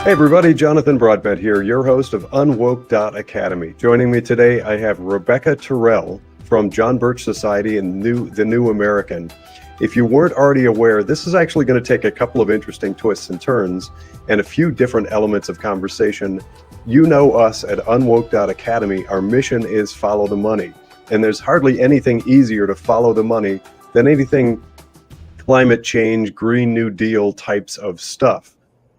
Hey everybody, Jonathan Broadbent here, your host of UnWoke Academy. Joining me today, I have Rebecca Terrell from John Birch Society and the New American. If you weren't already aware, this is actually going to take a couple of interesting twists and turns and a few different elements of conversation. You know us at UnWoke Academy, our mission is follow the money. And there's hardly anything easier to follow the money than anything climate change, Green New Deal types of stuff.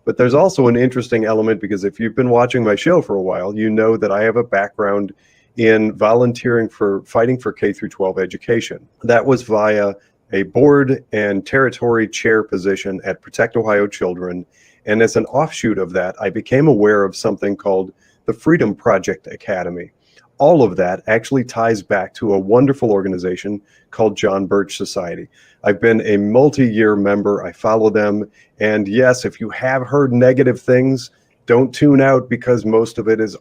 But there's also an interesting element because if you've been watching my show for a while, you know that I have a background in volunteering for fighting for K through 12 education. That was via a board and territory chair position at Protect Ohio Children. And as an offshoot of that, I became aware of something called the Freedom Project Academy. All of that actually ties back to a wonderful organization called John Birch Society. I've been a multi-year member. I follow them. And yes, if you have heard negative things, don't tune out because most of it is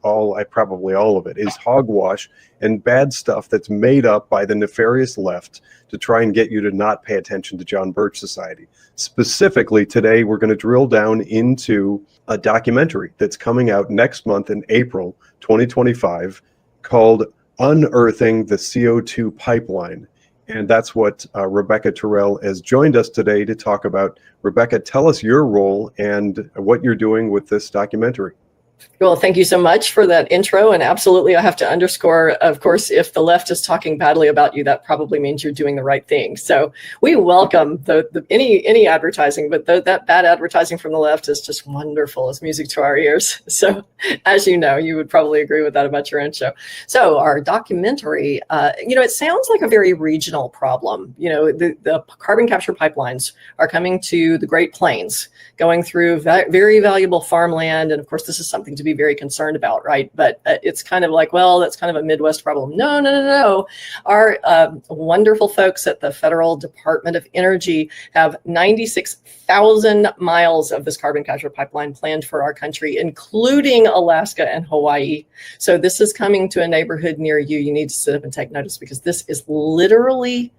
probably all of it is hogwash and bad stuff that's made up by the nefarious left to try and get you to not pay attention to John Birch Society. Specifically, today, we're going to drill down into a documentary that's coming out next month in April 2025 called Unearthing the CO2 Pipeline. And that's what Rebecca Terrell has joined us today to talk about. Rebecca, tell us your role and what you're doing with this documentary. Well, thank you so much for that intro. And absolutely, I have to underscore, of course, if the left is talking badly about you, that probably means you're doing the right thing. So we welcome any advertising, but that bad advertising from the left is just wonderful. It's music to our ears. So as you know, you would probably agree with that about your own show. So our documentary, it sounds like a very regional problem. The carbon capture pipelines are coming to the Great Plains, going through very valuable farmland. And of course, this is something to be very concerned about, right? But it's kind of like, well, that's kind of a Midwest problem. No. Our wonderful folks at the Federal Department of Energy have 96,000 miles of this carbon capture pipeline planned for our country, including Alaska and Hawaii. So this is coming to a neighborhood near you. You need to sit up and take notice because this is literally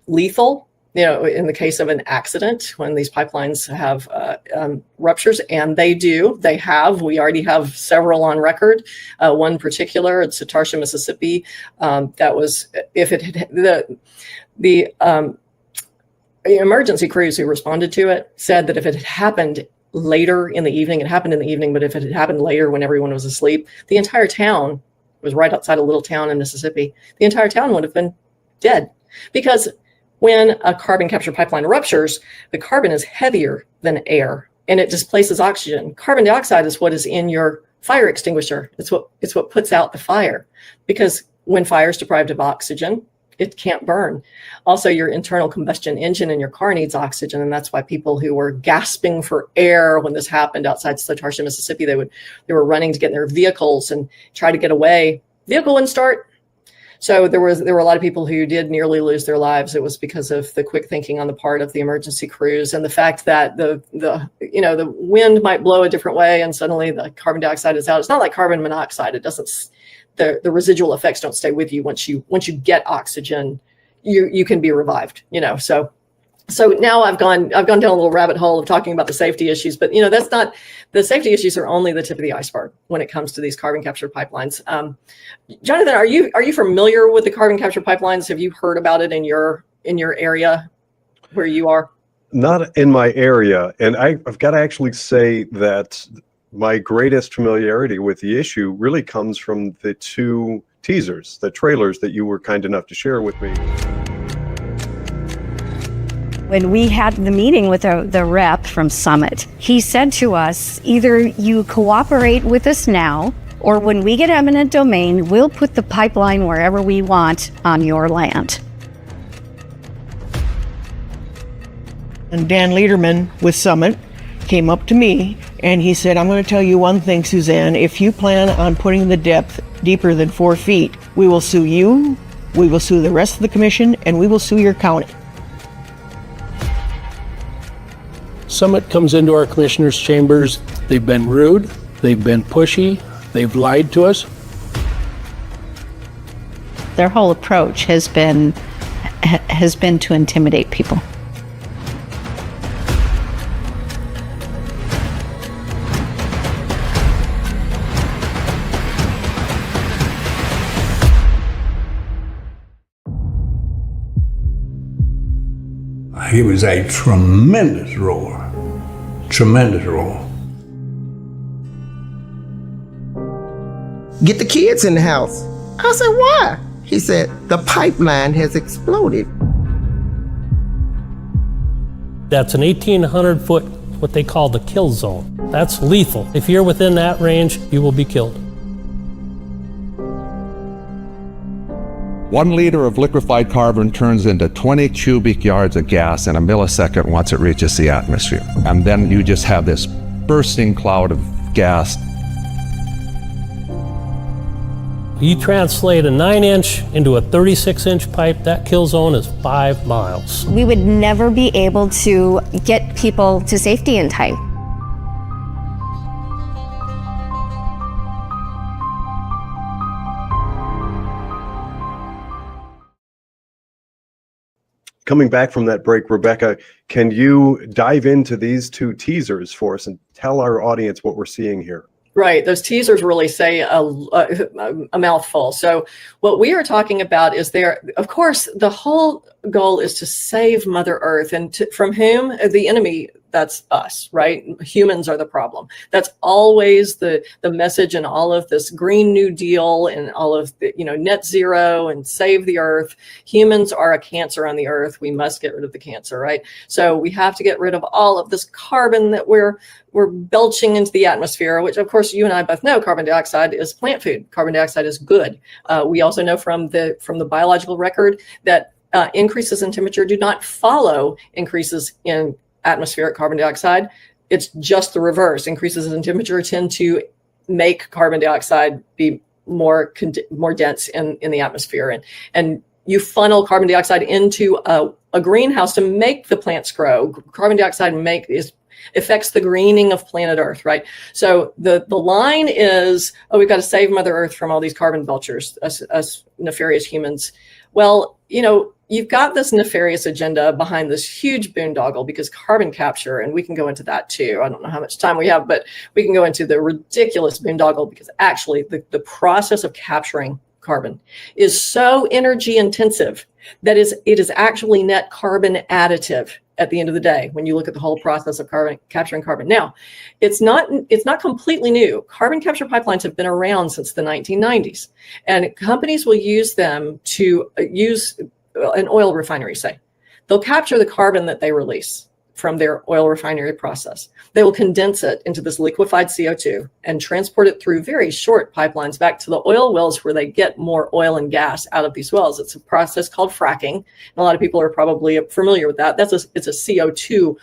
lethal. In the case of an accident, when these pipelines have ruptures, and we already have several on record. One particular at Satarsha, Mississippi, that was, if it had, the emergency crews who responded to it said that if it had happened later in the evening, it happened in the evening, but if it had happened later when everyone was asleep, the entire town was right outside a little town in Mississippi. The entire town would have been dead because when a carbon capture pipeline ruptures, the carbon is heavier than air and it displaces oxygen. Carbon dioxide is what is in your fire extinguisher. It's what puts out the fire, because when fire is deprived of oxygen, it can't burn. Also, your internal combustion engine in your car needs oxygen. And that's why people who were gasping for air when this happened outside Satarsha, Mississippi, they were running to get in their vehicles and try to get away. Vehicle wouldn't start. So there were a lot of people who did nearly lose their lives. It was because of the quick thinking on the part of the emergency crews and the fact that the wind might blow a different way and suddenly the carbon dioxide is out. It's not like carbon monoxide. It doesn't. The residual effects don't stay with you. Once you get oxygen, you can be revived. So now I've gone down a little rabbit hole of talking about the safety issues, but that's not, the safety issues are only the tip of the iceberg when it comes to these carbon capture pipelines. Jonathan, are you familiar with the carbon capture pipelines? Have you heard about it in your area where you are? Not in my area, and I've got to actually say that my greatest familiarity with the issue really comes from the two teasers, the trailers that you were kind enough to share with me. When we had the meeting with the rep from Summit, he said to us, either you cooperate with us now, or when we get eminent domain, we'll put the pipeline wherever we want on your land. And Dan Lederman with Summit came up to me and he said, I'm going to tell you one thing, Suzanne, if you plan on putting the depth deeper than 4 feet, we will sue you, we will sue the rest of the commission, and we will sue your county. Summit comes into our commissioners' chambers. They've been rude, they've been pushy, they've lied to us. Their whole approach has been to intimidate people. It was a tremendous roar. Tremendous roar. Get the kids in the house. I said, why? He said, the pipeline has exploded. That's an 1,800 foot, what they call the kill zone. That's lethal. If you're within that range, you will be killed. 1 liter of liquefied carbon turns into 20 cubic yards of gas in a millisecond once it reaches the atmosphere. And then you just have this bursting cloud of gas. You translate a 9-inch into a 36-inch pipe, that kill zone is 5 miles. We would never be able to get people to safety in time. Coming back from that break, Rebecca, can you dive into these 2 teasers for us and tell our audience what we're seeing here? Right. Those teasers really say a mouthful. So what we are talking about is of course, the whole goal is to save Mother Earth, and from whom? The enemy. That's us, right? Humans are the problem. That's always the message in all of this Green New Deal and all of the, net zero and save the earth. Humans are a cancer on the earth. We must get rid of the cancer, right? So we have to get rid of all of this carbon that we're belching into the atmosphere, which of course you and I both know carbon dioxide is plant food. Carbon dioxide is good. We also know from the biological record that increases in temperature do not follow increases in atmospheric carbon dioxide. It's just the reverse. Increases in temperature tend to make carbon dioxide be more dense in the atmosphere. And you funnel carbon dioxide into a greenhouse to make the plants grow. Carbon dioxide affects the greening of planet Earth, right? So the line is, we've got to save Mother Earth from all these carbon belchers, us nefarious humans. Well, you've got this nefarious agenda behind this huge boondoggle, because carbon capture, and we can go into that too. I don't know how much time we have, but we can go into the ridiculous boondoggle, because actually the process of capturing carbon is so energy intensive that it is actually net carbon additive at the end of the day when you look at the whole process of capturing carbon. Now, it's not completely new. Carbon capture pipelines have been around since the 1990s, and companies will use them to use an oil refinery, say. They'll capture the carbon that they release from their oil refinery process. They will condense it into this liquefied CO2 and transport it through very short pipelines back to the oil wells, where they get more oil and gas out of these wells. It's a process called fracking. And a lot of people are probably familiar with that. It's a CO2,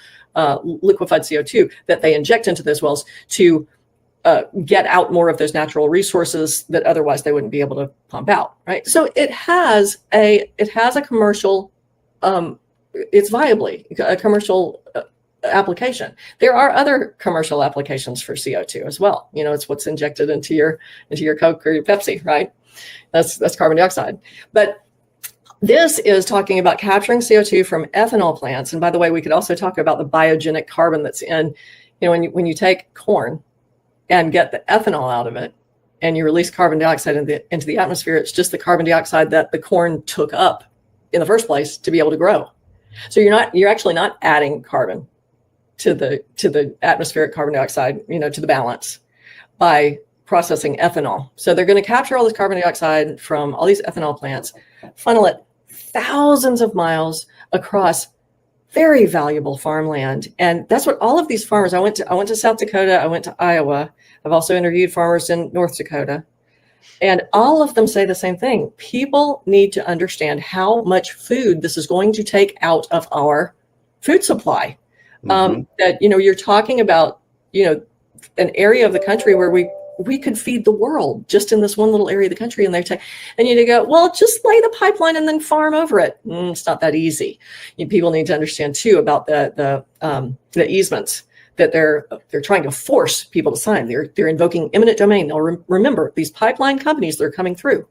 liquefied CO2 that they inject into those wells to get out more of those natural resources that otherwise they wouldn't be able to pump out, right? So it has a commercial, it's viably a commercial application. There are other commercial applications for CO2 as well. It's what's injected into your Coke or your Pepsi, right? That's carbon dioxide. But this is talking about capturing CO2 from ethanol plants. And by the way, we could also talk about the biogenic carbon that's in, when you take corn and get the ethanol out of it, and you release carbon dioxide into the atmosphere, it's just the carbon dioxide that the corn took up in the first place to be able to grow. So you're actually not adding carbon to the atmospheric carbon dioxide, to the balance, by processing ethanol. So they're going to capture all this carbon dioxide from all these ethanol plants, funnel it thousands of miles across very valuable farmland. And that's what all of these farmers, I went to South Dakota, I went to Iowa. I've also interviewed farmers in North Dakota. And all of them say the same thing. People need to understand how much food this is going to take out of our food supply. That, you're talking about, an area of the country where we could feed the world just in this one little area of the country. And and you go, well, just lay the pipeline and then farm over it. It's not that easy. People need to understand too about the easements that they're trying to force people to sign. They're invoking eminent domain. Now remember, these pipeline companies that are coming through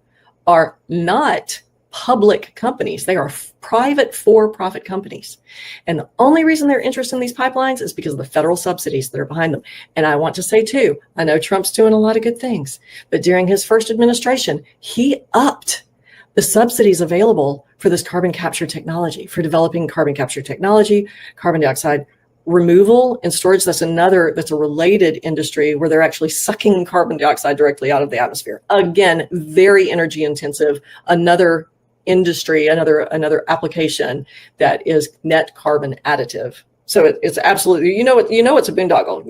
are not public companies. They are private for-profit companies. And the only reason they're interested in these pipelines is because of the federal subsidies that are behind them. And I want to say too, I know Trump's doing a lot of good things, but during his first administration, he upped the subsidies available for this carbon capture technology, for developing carbon capture technology, carbon dioxide removal and storage. That's a related industry where they're actually sucking carbon dioxide directly out of the atmosphere. Again, very energy intensive. Another industry, another application that is net carbon additive. So it's absolutely, it's a boondoggle.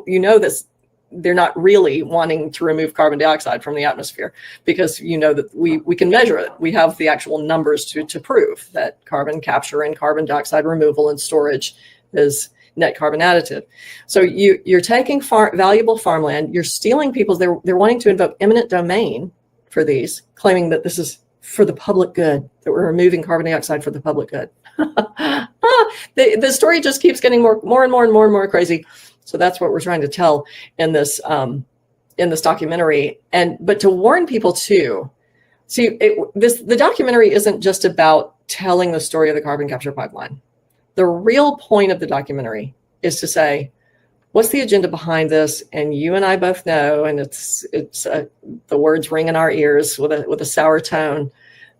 You know this. They're not really wanting to remove carbon dioxide from the atmosphere because that we can measure it. We have the actual numbers to prove that carbon capture and carbon dioxide removal and storage is net carbon additive. So you're taking valuable farmland, you're stealing people's, they're wanting to invoke eminent domain for these, claiming that this is for the public good, that we're removing carbon dioxide for the public good. The story just keeps getting more and more crazy. So that's what we're trying to tell in this documentary. But to warn people too, the documentary isn't just about telling the story of the carbon capture pipeline. The real point of the documentary is to say, what's the agenda behind this? And you and I both know, and it's the words ring in our ears with a sour tone,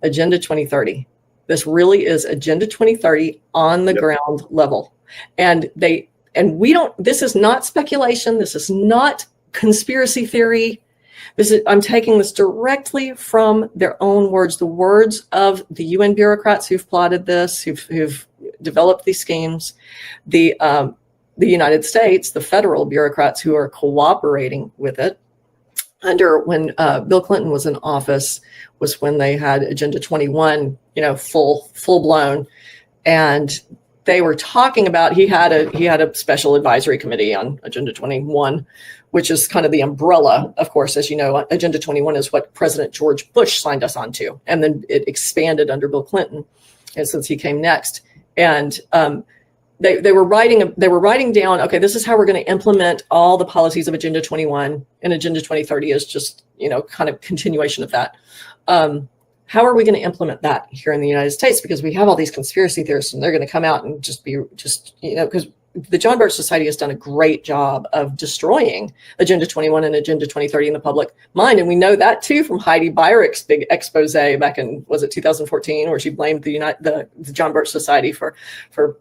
Agenda 2030. This really is Agenda 2030 on the ground level. And this is not speculation. This is not conspiracy theory. I'm taking this directly from their own words, the words of the UN bureaucrats who've plotted this, who've developed these schemes, the United States, the federal bureaucrats who are cooperating with it. When Bill Clinton was in office, was when they had Agenda 21, full blown, and they were talking about he had a special advisory committee on Agenda 21, which is kind of the umbrella. Of course, as you know, Agenda 21 is what President George Bush signed us onto, and then it expanded under Bill Clinton, and since he came next. And they were writing down, okay, this is how we're going to implement all the policies of Agenda 21, and Agenda 2030 is just kind of continuation of that. How are we going to implement that here in the United States? Because we have all these conspiracy theorists, and they're going to come out and because the John Birch Society has done a great job of destroying Agenda 21 and Agenda 2030 in the public mind. And we know that too from Heidi Beirich's big expose back in, was it 2014, where she blamed the John Birch Society for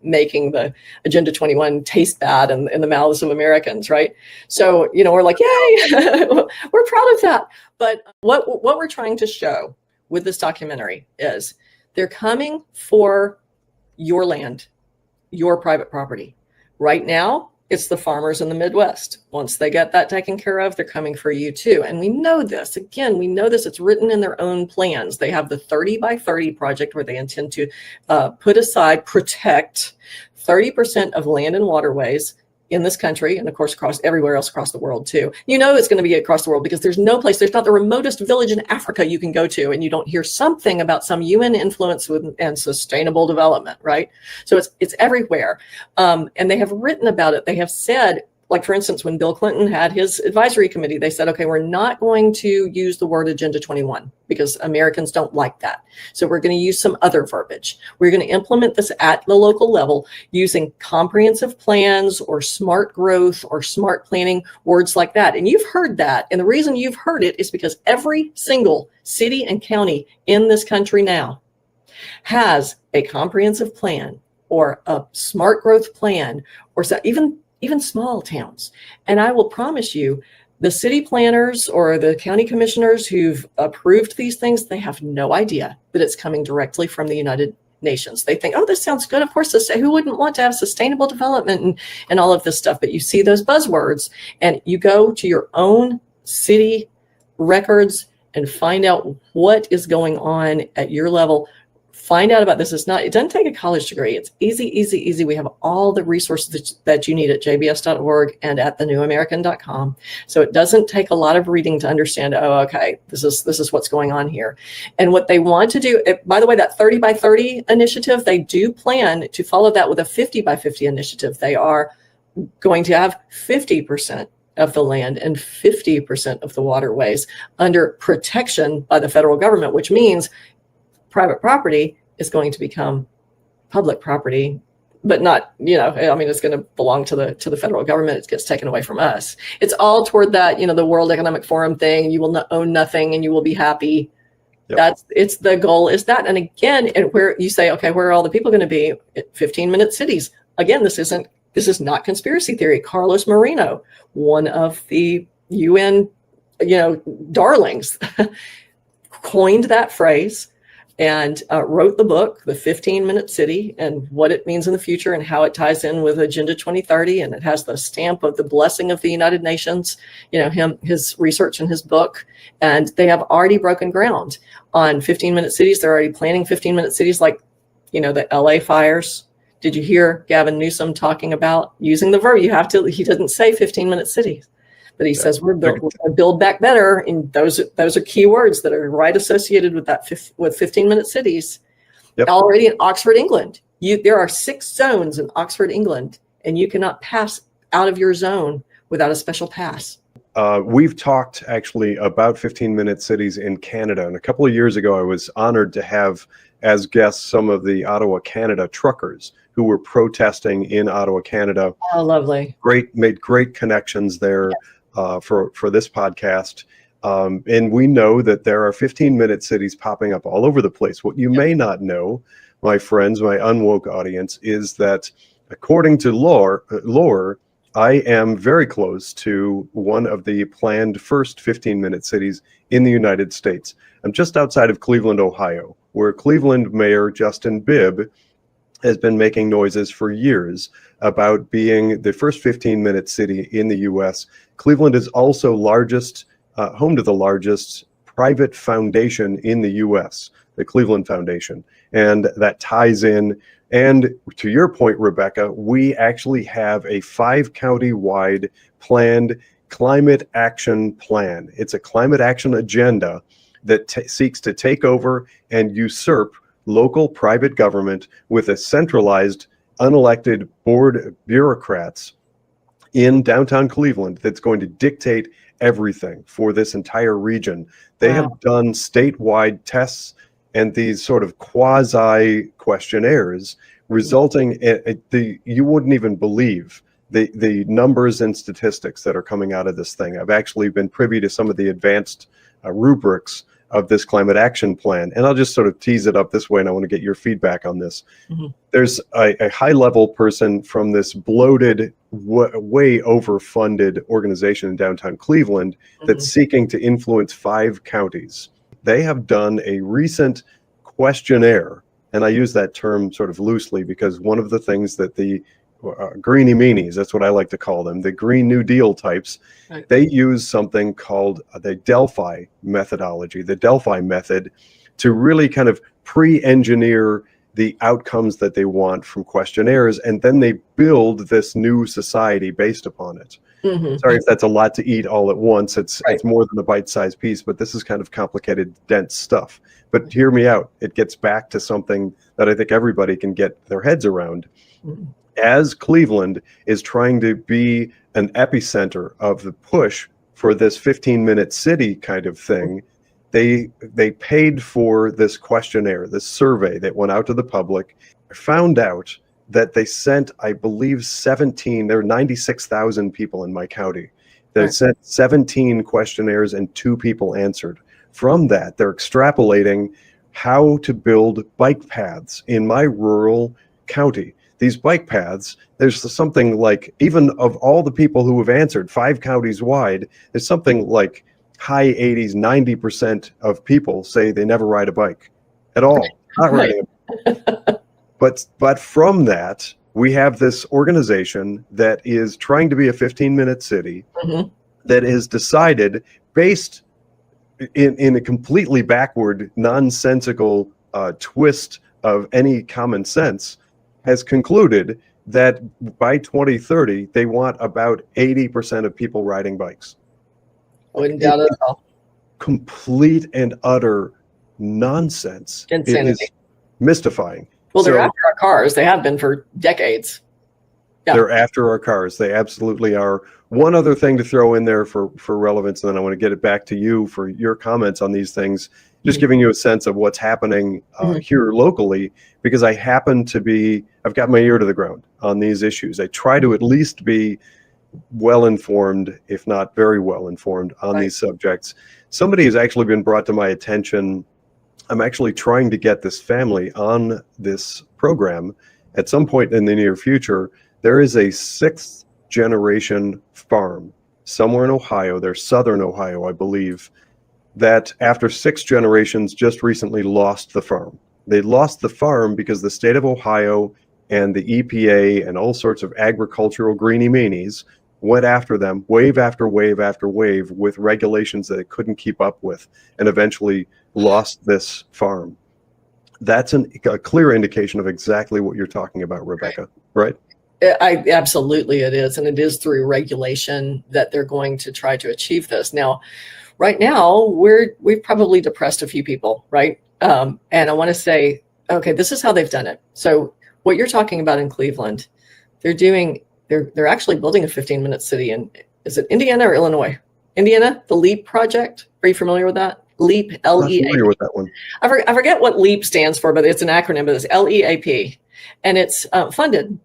making the Agenda 21 taste bad in the mouths of Americans, right? So, we're like, yay, we're proud of that. But what we're trying to show with this documentary is they're coming for your land, your private property. Right now, it's the farmers in the Midwest. Once they get that taken care of, they're coming for you too. And we know this. Again, we know this. It's written in their own plans. They have the 30 by 30 project where they intend to protect 30% of land and waterways in this country, and of course across everywhere else across the world too. It's going to be across the world because there's no place, there's not the remotest village in Africa you can go to and you don't hear something about some UN influence and sustainable development, right? So it's everywhere. And they have written about it. They have said, like for instance, when Bill Clinton had his advisory committee, they said, okay, we're not going to use the word Agenda 21 because Americans don't like that. So we're going to use some other verbiage. We're going to implement this at the local level using comprehensive plans or smart growth or smart planning, words like that. And you've heard that. And the reason you've heard it is because every single city and county in this country now has a comprehensive plan or a smart growth plan, or even small towns. And I will promise you, the city planners or the county commissioners who've approved these things, they have no idea that it's coming directly from the United Nations. They think, oh, this sounds good. Of course, who wouldn't want to have sustainable development and all of this stuff? But you see those buzzwords and you go to your own city records and find out what is going on at your level. Find out about this. It doesn't take a college degree. It's easy. We have all the resources that you need at jbs.org and at thenewamerican.com. So it doesn't take a lot of reading to understand, oh, okay, this is what's going on here. And what they want to do, by the way, that 30 by 30 initiative, they do plan to follow that with a 50 by 50 initiative. They are going to have 50% of the land and 50% of the waterways under protection by the federal government, which means private property is going to become public property, but not, it's going to belong to the federal government. It gets taken away from us. It's all toward that, the World Economic Forum thing. You will own nothing and you will be happy. Yep. It's the goal is that. And again, and where you say, okay, where are all the people going to be? 15-minute cities. Again, this is not conspiracy theory. Carlos Moreno, one of the UN, darlings, coined that phrase and wrote the book, The 15-Minute City, and what it means in the future and how it ties in with Agenda 2030. And it has the stamp of the blessing of the United Nations, his research in his book. And they have already broken ground on 15-minute cities. They're already planning 15-minute cities like, the LA fires. Did you hear Gavin Newsom talking about using the verb? He doesn't say 15-minute cities. But he says we're going to build back better, and those are key words that are right associated with that with 15-minute cities. Yep. Already in Oxford, England, there are 6 zones in Oxford, England, and you cannot pass out of your zone without a special pass. We've talked actually about 15-minute cities in Canada, and a couple of years ago, I was honored to have as guests some of the Ottawa, Canada truckers who were protesting in Ottawa, Canada. Oh, lovely! Made great connections there. Yes. For this podcast. And we know that there are 15-minute cities popping up all over the place. What you may not know, my friends, my UnWoke audience, is that according to lore, I am very close to one of the planned first 15-minute cities in the United States. I'm just outside of Cleveland, Ohio, where Cleveland Mayor Justin Bibb has been making noises for years about being the first 15-minute city in the U.S. Cleveland is also home to the largest private foundation in the U.S., the Cleveland Foundation, and that ties in. And to your point, Rebecca, we actually have a 5-county-wide planned climate action plan. It's a climate action agenda that seeks to take over and usurp local private government with a centralized, unelected board of bureaucrats in downtown Cleveland that's going to dictate everything for this entire region. They have done statewide tests and these sort of quasi questionnaires resulting in you wouldn't even believe the numbers and statistics that are coming out of this thing. I've actually been privy to some of the advanced rubrics of this climate action plan. And I'll just sort of tease it up this way, and I want to get your feedback on this. Mm-hmm. There's a high-level person from this bloated, way overfunded organization in downtown Cleveland that's seeking to influence 5 counties. They have done a recent questionnaire, and I use that term sort of loosely because one of the things that the greenie meanies, that's what I like to call them, the Green New Deal types, right. They use something called the Delphi methodology, the Delphi method, to really kind of pre-engineer the outcomes that they want from questionnaires, and then they build this new society based upon it. Mm-hmm. Sorry if that's a lot to eat all at once. It's more than a bite-sized piece, but this is kind of complicated, dense stuff. But hear me out. It gets back to something that I think everybody can get their heads around. Mm-hmm. As Cleveland is trying to be an epicenter of the push for this 15-minute city kind of thing, they paid for this questionnaire, this survey that went out to the public, found out that they sent, I believe, there are 96,000 people in my county. They sent 17 questionnaires and 2 people answered. From that, they're extrapolating how to build bike paths in my rural county. These bike paths, there's something like, even of all the people who have answered 5 counties wide, there's something like high 80s, 90% of people say they never ride a bike at all. Not riding a bike. But from that, we have this organization that is trying to be a 15-minute city that is decided based in a completely backward, nonsensical twist of any common sense, has concluded that by 2030, they want about 80% of people riding bikes. I wouldn't doubt it at all. Complete and utter nonsense. Insanity. It is mystifying. Well, they're after our cars. They have been for decades. Yeah. They're after our cars. They absolutely are. One other thing to throw in there for relevance, and then I want to get it back to you for your comments on these things, just giving you a sense of what's happening here locally, because I happen to be, I've got my ear to the ground on these issues. I try to at least be well-informed, if not very well-informed on these subjects. Somebody has actually been brought to my attention I'm actually trying to get this family on this program at some point in the near future. There is a 6th generation farm somewhere in Ohio. They're southern Ohio, I believe, that after 6 generations just recently lost the farm. They lost the farm because the state of Ohio and the EPA and all sorts of agricultural greenie meanies went after them wave after wave after wave with regulations that it couldn't keep up with, and eventually lost this farm. That's a clear indication of exactly what you're talking about, Rebecca, right? Absolutely it is. And it is through regulation that they're going to try to achieve this. Now, right now, we've probably depressed a few people, right? And I want to say, okay, this is how they've done it. So what you're talking about in Cleveland, they're actually building a 15-minute city in, is it Indiana or Illinois? Indiana, the LEAP project. Are you familiar with that? LEAP, L-E-A-P. I'm familiar with that one. I forget what LEAP stands for, but it's an acronym, but it's L-E-A-P. And it's funded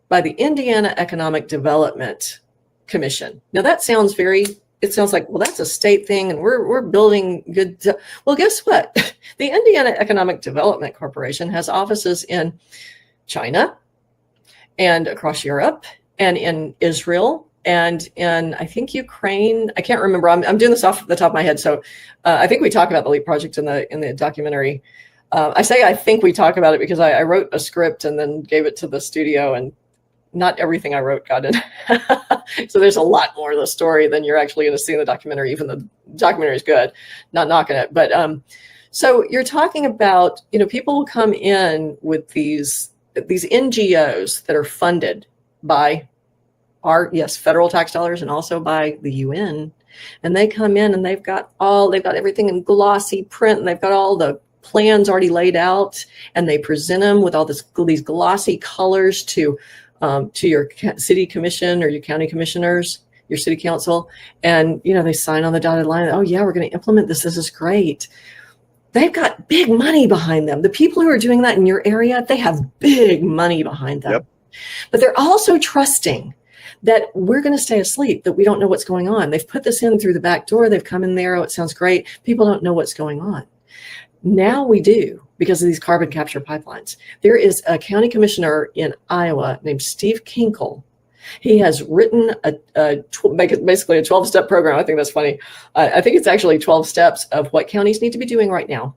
by the Indiana Economic Development Commission. Now that sounds it sounds like, well, that's a state thing and we're building good. Well, guess what? The Indiana Economic Development Corporation has offices in China and across Europe and in Israel and in, I think, Ukraine. I can't remember. I'm doing this off the top of my head. So I think we talk about the LEAP project in the documentary. I say I think we talk about it because I wrote a script and then gave it to the studio, and not everything I wrote got in. So there's a lot more of the story than you're actually going to see in the documentary. Even the documentary is good, not knocking it. But so you're talking about, people will come in with these NGOs that are funded by federal tax dollars and also by the UN. And they come in and they've got everything in glossy print, and they've got all the plans already laid out, and they present them with all these glossy colors to your city commission or your county commissioners, your city council. And, they sign on the dotted line. Oh yeah, we're going to implement this. This is great. They've got big money behind them. The people who are doing that in your area, they have big money behind them. Yep. But they're also trusting that we're going to stay asleep, that we don't know what's going on. They've put this in through the back door. They've come in there. Oh, it sounds great. People don't know what's going on. Now we do, because of these carbon capture pipelines. There is a county commissioner in Iowa named Steve Kinkle. He has written basically a 12-step program. I think that's funny. I think it's actually 12 steps of what counties need to be doing right now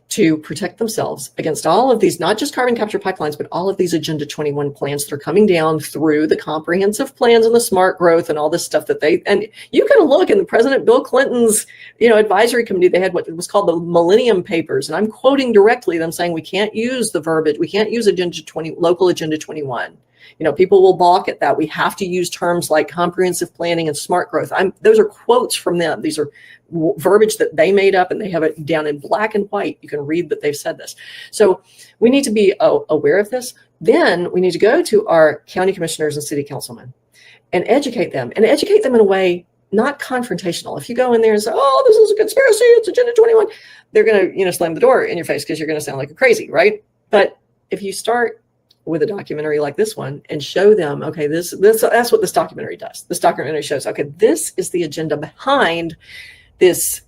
to protect themselves against all of these, not just carbon capture pipelines, but all of these Agenda 21 plans that are coming down through the comprehensive plans and the smart growth and all this stuff and you can look in the President Bill Clinton's, advisory committee. They had what was called the Millennium Papers. And I'm quoting directly them saying, we can't use the verbiage. We can't use local Agenda 21. People will balk at that. We have to use terms like comprehensive planning and smart growth. Those are quotes from them. These are verbiage that they made up, and they have it down in black and white. You can read that they've said this. So we need to be aware of this. Then we need to go to our county commissioners and city councilmen and educate them in a way not confrontational. If you go in there and say, oh, this is a conspiracy, it's Agenda 21, they're going to slam the door in your face because you're going to sound like a crazy, right? But if you start with a documentary like this one and show them, okay, that's what this documentary does. This documentary shows, okay, this is the agenda behind this,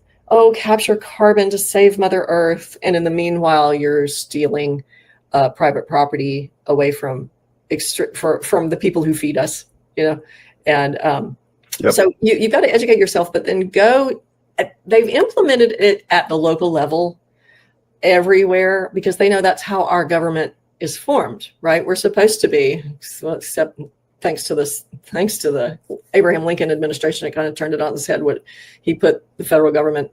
capture carbon to save Mother Earth. And in the meanwhile, you're stealing private property away from the people who feed us, and Yep. So you've got to educate yourself, but then they've implemented it at the local level everywhere because they know that's how our government is formed, right? We're supposed to be, except thanks to the Abraham Lincoln administration, it kind of turned it on its head. What he put the federal government,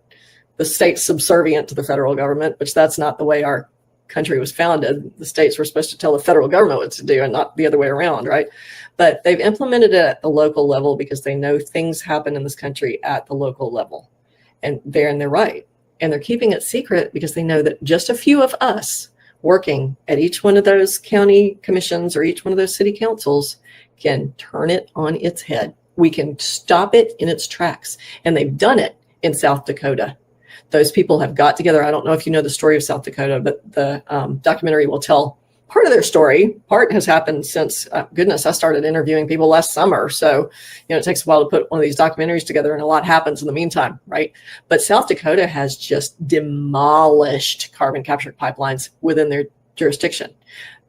the states subservient to the federal government, which that's not the way our country was founded. The states were supposed to tell the federal government what to do and not the other way around, right? But they've implemented it at the local level because they know things happen in this country at the local level. And they're right. And they're keeping it secret because they know that just a few of us working at each one of those county commissions or each one of those city councils can turn it on its head. We can stop it in its tracks. And they've done it in South Dakota. Those people have got together. I don't know if you know the story of South Dakota, but the documentary will tell part of their story. Part has happened since, goodness, I started interviewing people last summer. So, it takes a while to put one of these documentaries together, and a lot happens in the meantime, right? But South Dakota has just demolished carbon capture pipelines within their jurisdiction.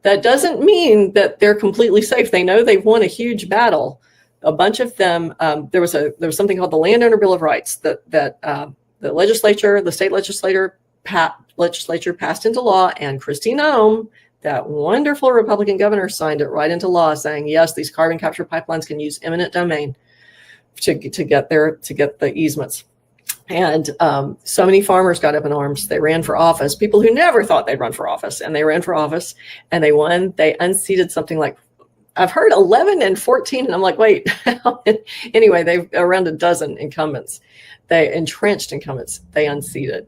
That doesn't mean that they're completely safe. They know they've won a huge battle. A bunch of them, there was something called the Landowner Bill of Rights that the legislature, the state legislature passed into law, and Christine Ohm, that wonderful Republican governor, signed it right into law, saying yes, these carbon capture pipelines can use eminent domain to get the easements. And so many farmers got up in arms. They ran for office. People who never thought they'd run for office, and they ran for office, and they won. They unseated something like, I've heard 11 and 14, and I'm like, wait. Anyway, they've around a dozen incumbents. They entrenched incumbents. They unseated.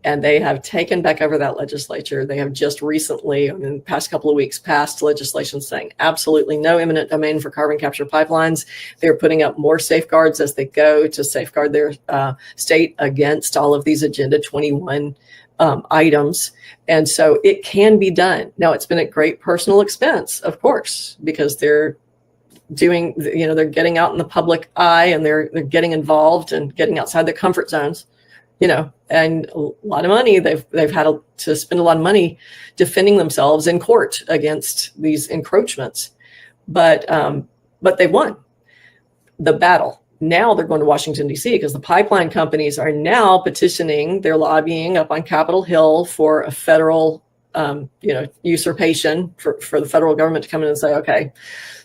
And they have taken back over that legislature. They have just recently, in the past couple of weeks, passed legislation saying absolutely no eminent domain for carbon capture pipelines. They're putting up more safeguards as they go to safeguard their state against all of these Agenda 21 items. And so it can be done. Now, it's been at great personal expense, of course, because they're doing, they're getting out in the public eye, and they're getting involved and getting outside their comfort zones. And a lot of money. They've had to spend a lot of money defending themselves in court against these encroachments, but they won the battle. Now they're going to Washington, D.C. because the pipeline companies are now petitioning, they're lobbying up on Capitol Hill for a federal, usurpation for the federal government to come in and say, okay,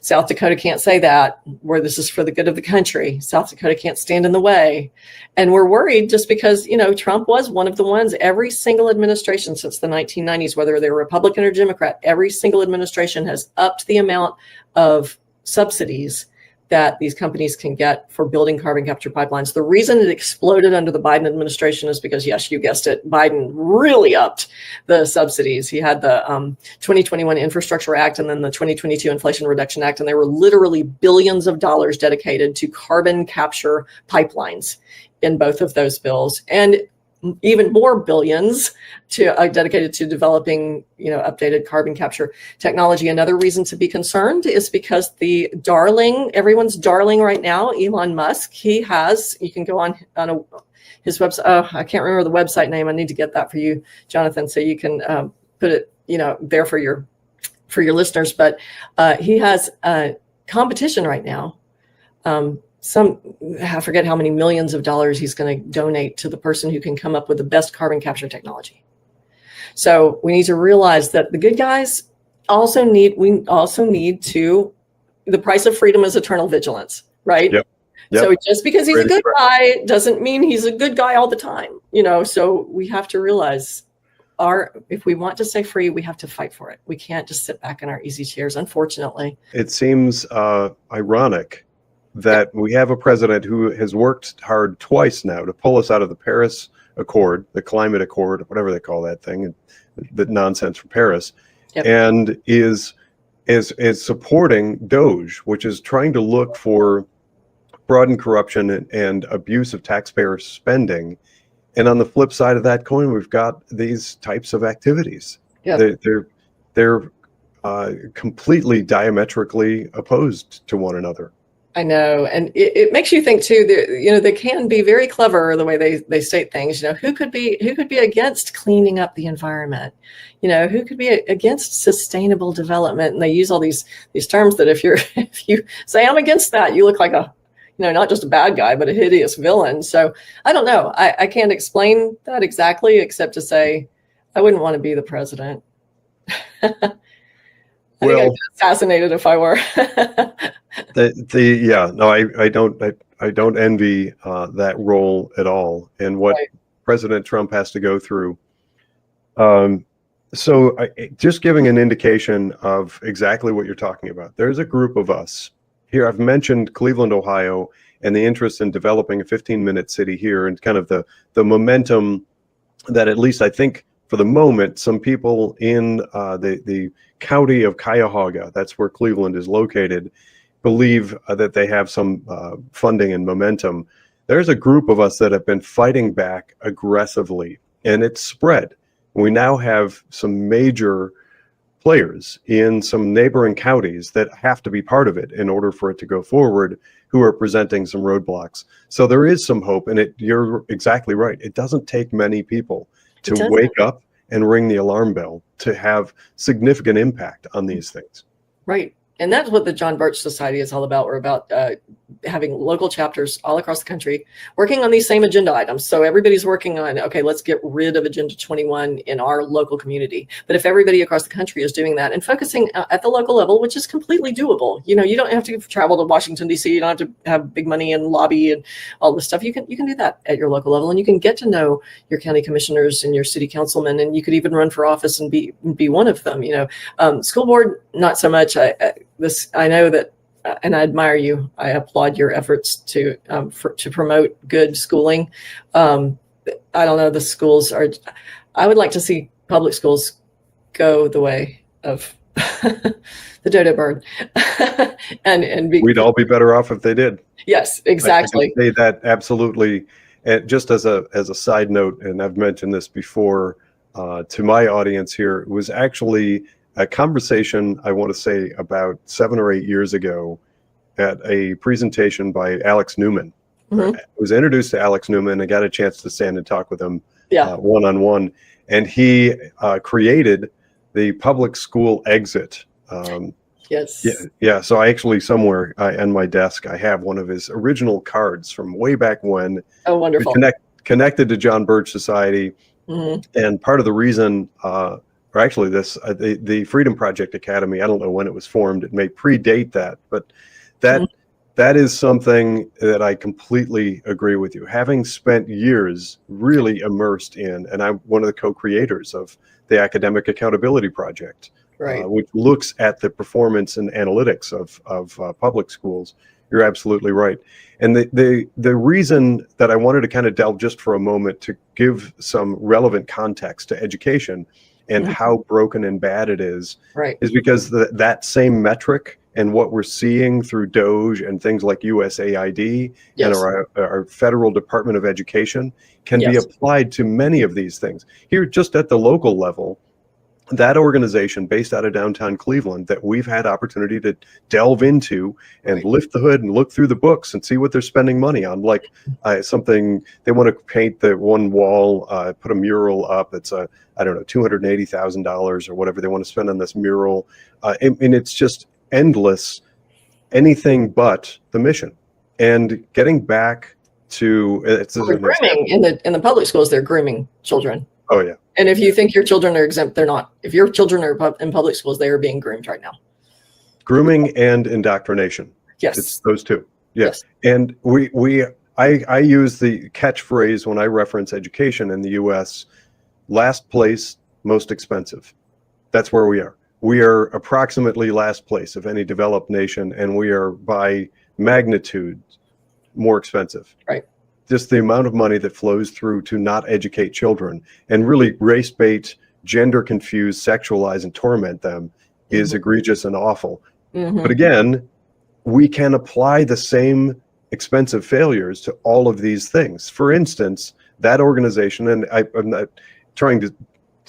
South Dakota can't say that, where this is for the good of the country. South Dakota can't stand in the way. And we're worried just because, Trump was one of the ones, every single administration since the 1990s, whether they're Republican or Democrat, every single administration has upped the amount of subsidies that these companies can get for building carbon capture pipelines. The reason it exploded under the Biden administration is because, yes, you guessed it, Biden really upped the subsidies. He had the 2021 Infrastructure Act and then the 2022 Inflation Reduction Act, and there were literally billions of dollars dedicated to carbon capture pipelines in both of those bills. And even more billions dedicated to developing, updated carbon capture technology. Another reason to be concerned is because everyone's darling right now, Elon Musk, you can go on his website. Oh, I can't remember the website name. I need to get that for you, Jonathan, so you can put it, there for your listeners. But he has competition right now. I forget how many millions of dollars he's going to donate to the person who can come up with the best carbon capture technology. So we need to realize that the good guys the price of freedom is eternal vigilance, right? Yep. So just because he's a good guy doesn't mean he's a good guy all the time, so we have to realize if we want to stay free, we have to fight for it. We can't just sit back in our easy chairs, unfortunately. It seems ironic that we have a president who has worked hard twice now to pull us out of the Paris Accord, the climate accord, whatever they call that thing, the nonsense from Paris, and is supporting DOGE, which is trying to look for fraud and corruption and abuse of taxpayer spending. And on the flip side of that coin, we've got these types of activities. Yeah. They're completely diametrically opposed to one another. I know. And it makes you think too, they can be very clever the way they state things. Who could be against cleaning up the environment? Who could be against sustainable development? And they use all these terms that if you say I'm against that, you look like a, not just a bad guy, but a hideous villain. So I don't know. I can't explain that exactly, except to say I wouldn't want to be the president. I think I'd be assassinated if I were. I don't envy that role at all, and what President Trump has to go through. Just giving an indication of exactly what you're talking about. There's a group of us here. I've mentioned Cleveland, Ohio, and the interest in developing a 15-minute city here, and kind of the momentum that, at least I think for the moment, some people in the county of Cuyahoga, that's where Cleveland is located, believe that they have some funding and momentum. There's a group of us that have been fighting back aggressively, and it's spread. We now have some major players in some neighboring counties that have to be part of it in order for it to go forward, who are presenting some roadblocks. So there is some hope, and you're exactly right. It doesn't take many people to wake up and ring the alarm bell to have significant impact on these things. Right. And that's what the John Birch Society is all about. We're about having local chapters all across the country working on these same agenda items. So everybody's working on, okay, let's get rid of Agenda 21 in our local community. But if everybody across the country is doing that and focusing at the local level, which is completely doable, you don't have to travel to Washington, D.C. You don't have to have big money and lobby and all this stuff. You can do that at your local level, and you can get to know your county commissioners and your city councilmen, and you could even run for office and be one of them. School board, not so much. I know that, and I admire you. I applaud your efforts to promote good schooling. I don't know. The schools are. I would like to see public schools go the way of the dodo bird, and we'd all be better off if they did. Yes, exactly. I can say that absolutely. And just as a side note, and I've mentioned this before to my audience here, it was actually a conversation, I want to say, about 7 or 8 years ago at a presentation by Alex Newman. I was introduced to Alex Newman and got a chance to stand and talk with him one-on-one. And he created the public school exit. Yes. Yeah. So I actually somewhere on my desk, I have one of his original cards from way back when. Oh, wonderful. Connected to John Birch Society. And part of the reason, or actually the Freedom Project Academy, I don't know when it was formed. It may predate that, but that is something that I completely agree with you. Having spent years really immersed in, and I'm one of the co-creators of the Academic Accountability Project, which looks at the performance and analytics of public schools. You're absolutely right. And the reason that I wanted to kind of delve just for a moment to give some relevant context to education and how broken and bad it is because that same metric and what we're seeing through DOGE and things like USAID and our federal Department of Education can be applied to many of these things. Here, just at the local level, that organization based out of downtown Cleveland that we've had opportunity to delve into and lift the hood and look through the books and see what they're spending money on, like something they want to paint the one wall, put a mural up that's $280,000 or whatever they want to spend on this mural. And it's just endless, anything but the mission. And getting back to grooming in the public schools, they're grooming children. Oh yeah. And if you think your children are exempt, they're not. If your children are in public schools, they are being groomed right now. Grooming and indoctrination. Yes. It's those two. Yes. And I use the catchphrase when I reference education in the US, last place, most expensive. That's where we are. We are approximately last place of any developed nation, and we are by magnitude more expensive. Right. Just the amount of money that flows through to not educate children and really race bait, gender confuse, sexualize, and torment them is egregious and awful. But again, we can apply the same expensive failures to all of these things. For instance, that organization, and I'm not trying to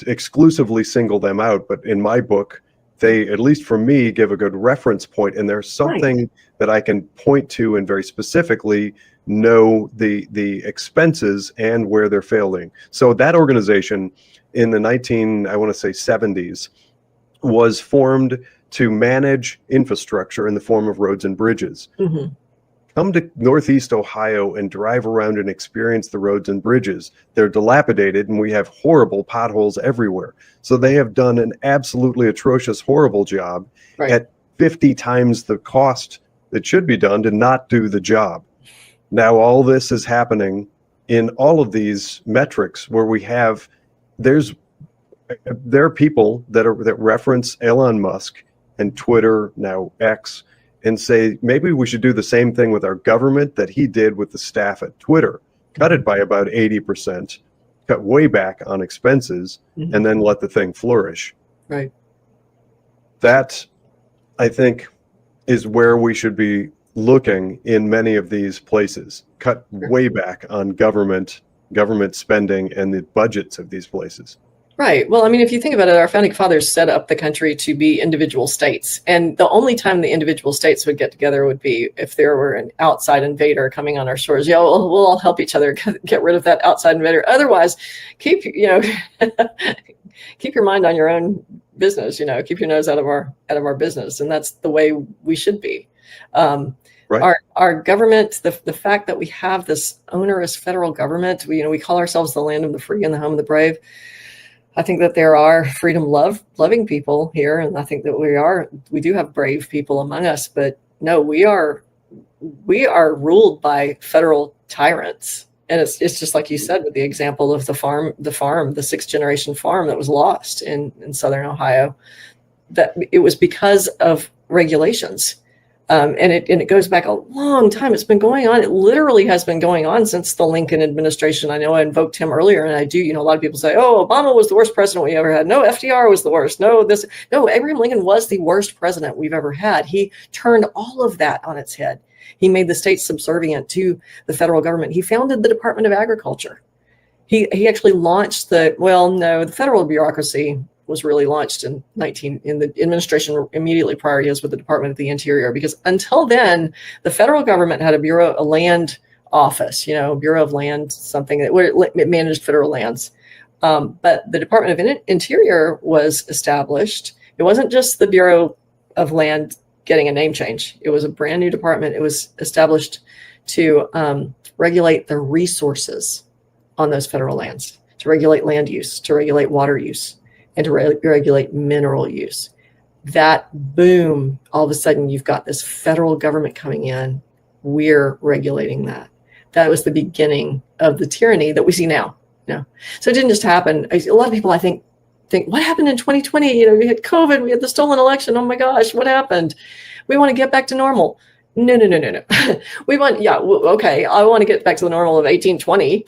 exclusively single them out, but in my book, they, at least for me, give a good reference point, and there's something that I can point to and very specifically know the expenses and where they're failing. So that organization in the 70s was formed to manage infrastructure in the form of roads and bridges. Come to Northeast Ohio and drive around and experience the roads and bridges. They're dilapidated and we have horrible potholes everywhere. So they have done an absolutely atrocious, horrible job at 50 times the cost that should be done to not do the job. Now, all this is happening in all of these metrics where there are people that reference Elon Musk and Twitter, now X, and say, maybe we should do the same thing with our government that he did with the staff at Twitter. Cut it by about 80%, cut way back on expenses, and then let the thing flourish. Right. That, I think, is where we should be looking in many of these places. Cut way back on government spending and the budgets of these places. Right. Well, I mean, if you think about it, our founding fathers set up the country to be individual states. And the only time the individual states would get together would be if there were an outside invader coming on our shores. Yeah, we'll all help each other get rid of that outside invader. Otherwise, keep keep your mind on your own business. Keep your nose out of our business, and that's the way we should be. Right. Our government, the fact that we have this onerous federal government, we call ourselves the land of the free and the home of the brave. I think that there are freedom loving people here, and I think that we do have brave people among us, but no, we are ruled by federal tyrants. And it's just like you said with the example of the sixth generation farm that was lost in southern Ohio, that it was because of regulations. And it goes back a long time. It's been going on. It literally has been going on since the Lincoln administration. I know I invoked him earlier, and I do. A lot of people say, "Oh, Obama was the worst president we ever had." No, FDR was the worst. No, Abraham Lincoln was the worst president we've ever had. He turned all of that on its head. He made the states subservient to the federal government. He founded the Department of Agriculture. He actually launched the federal bureaucracy was really launched in the administration immediately prior to his with the Department of the Interior, because until then, the federal government had a land office, Bureau of Land, something that managed federal lands. But the Department of Interior was established. It wasn't just the Bureau of Land getting a name change. It was a brand new department. It was established to regulate the resources on those federal lands, to regulate land use, to regulate water use, and to regulate mineral use. That boom, all of a sudden you've got this federal government coming in. We're regulating that. That was the beginning of the tyranny that we see now. So it didn't just happen. A lot of people, I think what happened in 2020? We had COVID, we had the stolen election. Oh my gosh, what happened? We want to get back to normal. No. We want, okay, I want to get back to the normal of 1820,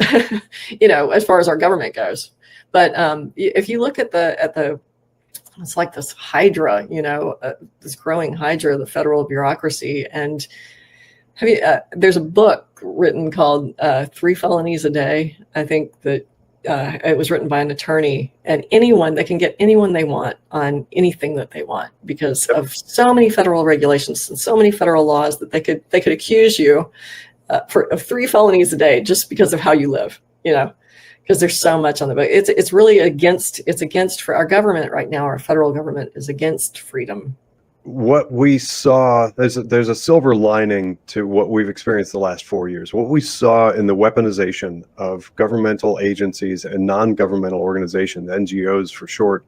as far as our government goes. But if you look at it's like this hydra, this growing hydra, the federal bureaucracy. And there's a book written called 3 Felonies a Day. I think that it was written by an attorney, and they can get anyone they want on anything that they want because of so many federal regulations and so many federal laws that they could accuse you of 3 felonies a day just because of how you live, because there's so much on the book. It's really against for our government right now. Our federal government is against freedom. What we saw, there's a silver lining to what we've experienced the last 4 years. What we saw in the weaponization of governmental agencies and non-governmental organizations, NGOs for short,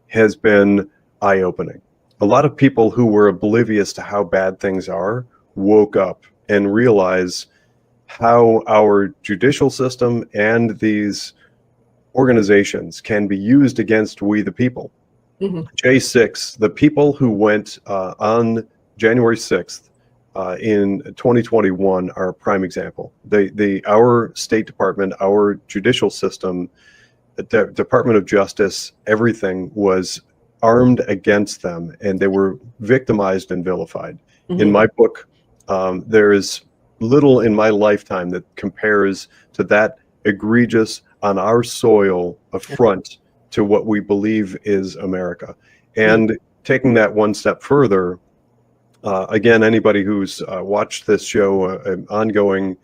has been eye-opening. A lot of people who were oblivious to how bad things are woke up and realized how our judicial system and these organizations can be used against we the people. Mm-hmm. J6, the people who went on January 6th in 2021 are a prime example. Our State Department, our judicial system, the Department of Justice, everything was armed against them, and they were victimized and vilified. Mm-hmm. In my book, there is little in my lifetime that compares to that egregious on our soil affront to what we believe is America. And taking that one step further, again, anybody who's watched this show, an ongoing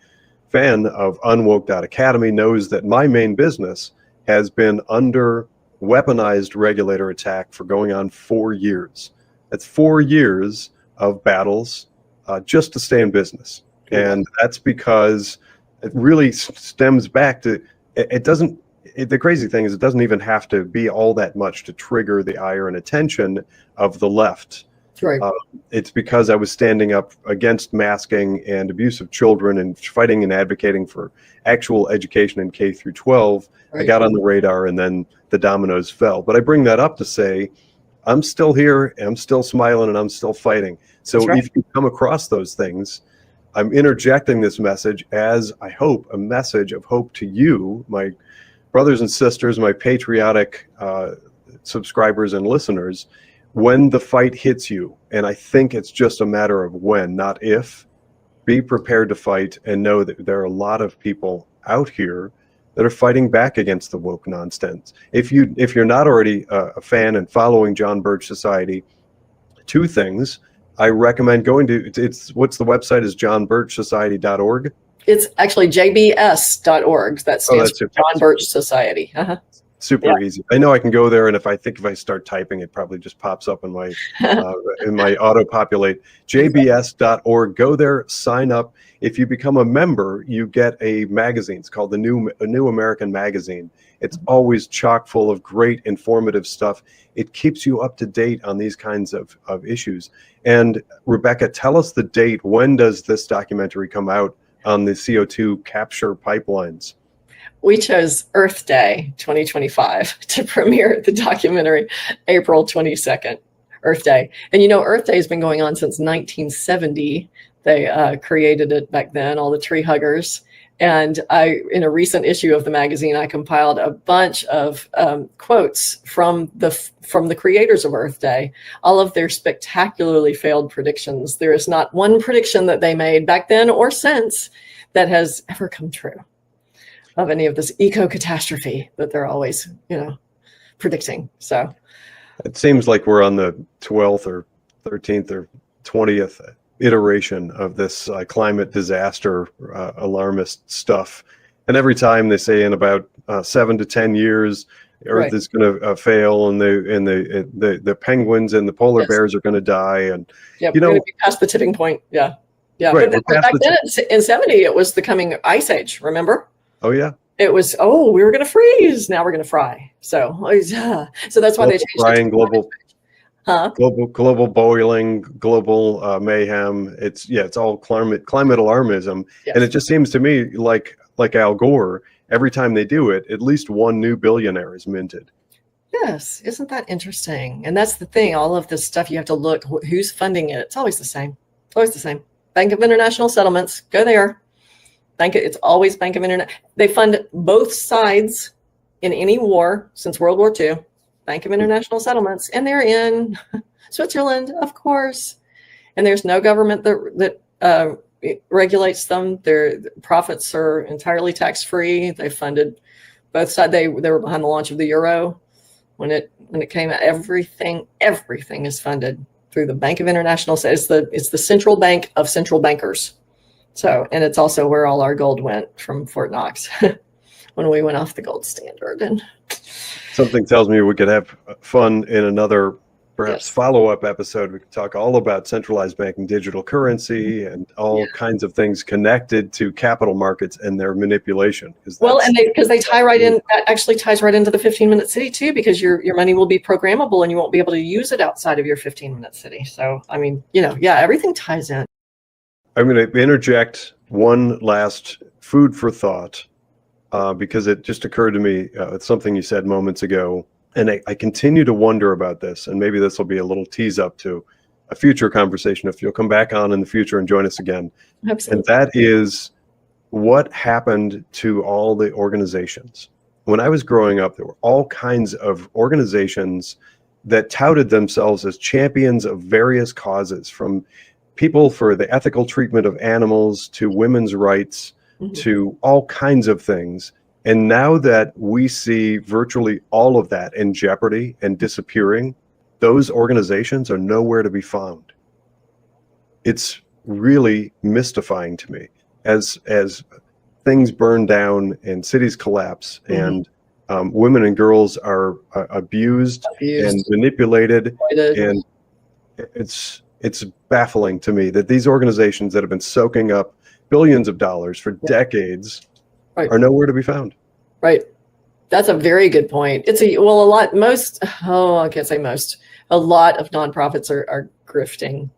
fan of UnWoke.Academy, knows that my main business has been under weaponized regulator attack for going on 4 years. That's 4 years of battles just to stay in business. And that's because it really stems back to, the crazy thing is it doesn't even have to be all that much to trigger the ire and attention of the left. Right. It's because I was standing up against masking and abuse of children and fighting and advocating for actual education in K through 12. Right. I got on the radar, and then the dominoes fell. But I bring that up to say, I'm still here, I'm still smiling, and I'm still fighting. So if you come across those things, I'm interjecting this message as, I hope, a message of hope to you, my brothers and sisters, my patriotic subscribers and listeners, when the fight hits you. And I think it's just a matter of when, not if. Be prepared to fight, and know that there are a lot of people out here that are fighting back against the woke nonsense. If you're not already a fan and following John Birch Society, two things I recommend going to. What's the website? Is johnbirchsociety.org. It's actually jbs.org. That stands for John Birch Society. Super easy. I know I can go there, and if I start typing, it probably just pops up in my auto populate. jbs.org. Go there, sign up. If you become a member, you get a magazine. It's called the New American Magazine. It's always chock full of great informative stuff. It keeps you up to date on these kinds of issues. And Rebecca, tell us the date. When does this documentary come out on the CO2 capture pipelines? We chose Earth Day 2025 to premiere the documentary April 22nd, Earth Day. And Earth Day has been going on since 1970. They created it back then, all the tree huggers. And in a recent issue of the magazine, I compiled a bunch of quotes from the creators of Earth Day, all of their spectacularly failed predictions. There is not one prediction that they made back then or since that has ever come true of any of this eco-catastrophe that they're always, predicting. So it seems like we're on the 12th or 13th or 20th iteration of this climate disaster alarmist stuff. And every time they say in about 7 to 10 years, Earth is going to fail, and the penguins and the polar bears are going to die. And we're going to be past the tipping point. Yeah. Right. But back then in 70, it was the coming ice age. Remember? Oh yeah. It was, we were going to freeze. Now we're going to fry. So that's why they changed frying, global boiling, global mayhem. It's all climate alarmism. Yes. And it just seems to me like Al Gore, every time they do it, at least one new billionaire is minted. Yes. Isn't that interesting? And that's the thing. All of this stuff, you have to look who's funding it. It's always the same. Bank of International Settlements. Go there. It's always Bank of International. They fund both sides in any war since World War II. Bank of International Settlements, and they're in Switzerland, of course. And there's no government that regulates them. Their profits are entirely tax-free. They funded both sides. They were behind the launch of the euro when it came out. Everything is funded through the Bank of International. It's the central bank of central bankers. So, and it's also where all our gold went from Fort Knox when we went off the gold standard. And something tells me we could have fun in another perhaps follow-up episode. We could talk all about centralized banking, digital currency, and all kinds of things connected to capital markets and their manipulation. Because they tie right in, that actually ties right into the 15-minute city too, because your money will be programmable and you won't be able to use it outside of your 15-minute city. So, everything ties in. I'm going to interject one last food for thought because it just occurred to me, it's something you said moments ago, and I continue to wonder about this, and maybe this will be a little tease up to a future conversation if you'll come back on in the future and join us again. Absolutely. And that is what happened to all the organizations. When I was growing up, there were all kinds of organizations that touted themselves as champions of various causes, from people for the ethical treatment of animals to women's rights to all kinds of things. And now that we see virtually all of that in jeopardy and disappearing, those organizations are nowhere to be found. It's really mystifying to me as things burn down and cities collapse and women and girls are abused and manipulated. And it's baffling to me that these organizations that have been soaking up billions of dollars for decades are nowhere to be found. Right. That's a very good point. A lot of nonprofits are grifting.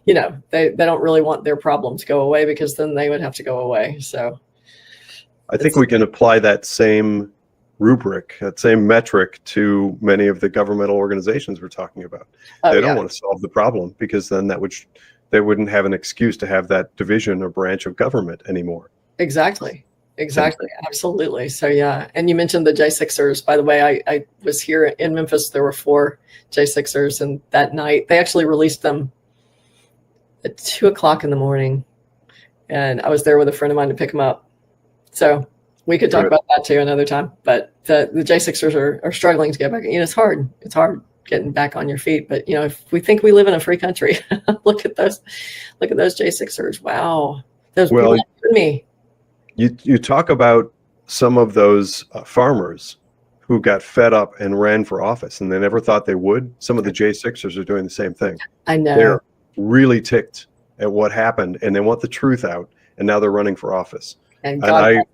They don't really want their problem to go away because then they would have to go away. So I think we can apply that same rubric, that same metric to many of the governmental organizations we're talking about. They don't want to solve the problem because then they wouldn't have an excuse to have that division or branch of government anymore. Exactly. Absolutely. So and you mentioned the J6ers. By the way, I was here in Memphis. There were 4 J6ers, and that night they actually released them at 2:00 in the morning, and I was there with a friend of mine to pick them up. So We could talk Good. about that too another time. But the J6ers are struggling to get back. It's hard. It's hard getting back on your feet. But if we think we live in a free country, look at those J6ers. Wow, those Well, people like me. You talk about some of those farmers who got fed up and ran for office, and they never thought they would. Some of the J6ers are doing the same thing. I know. They're really ticked at what happened, and they want the truth out, and now they're running for office. And And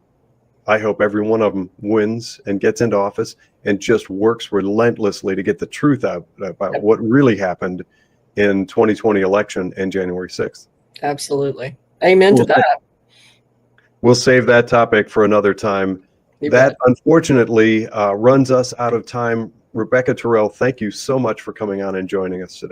I hope every one of them wins and gets into office and just works relentlessly to get the truth out about what really happened in 2020 election and January 6th. Absolutely. Amen to that. We'll save that topic for another time. You That bet. unfortunately runs us out of time. Rebecca Terrell, thank you so much for coming on and joining us today.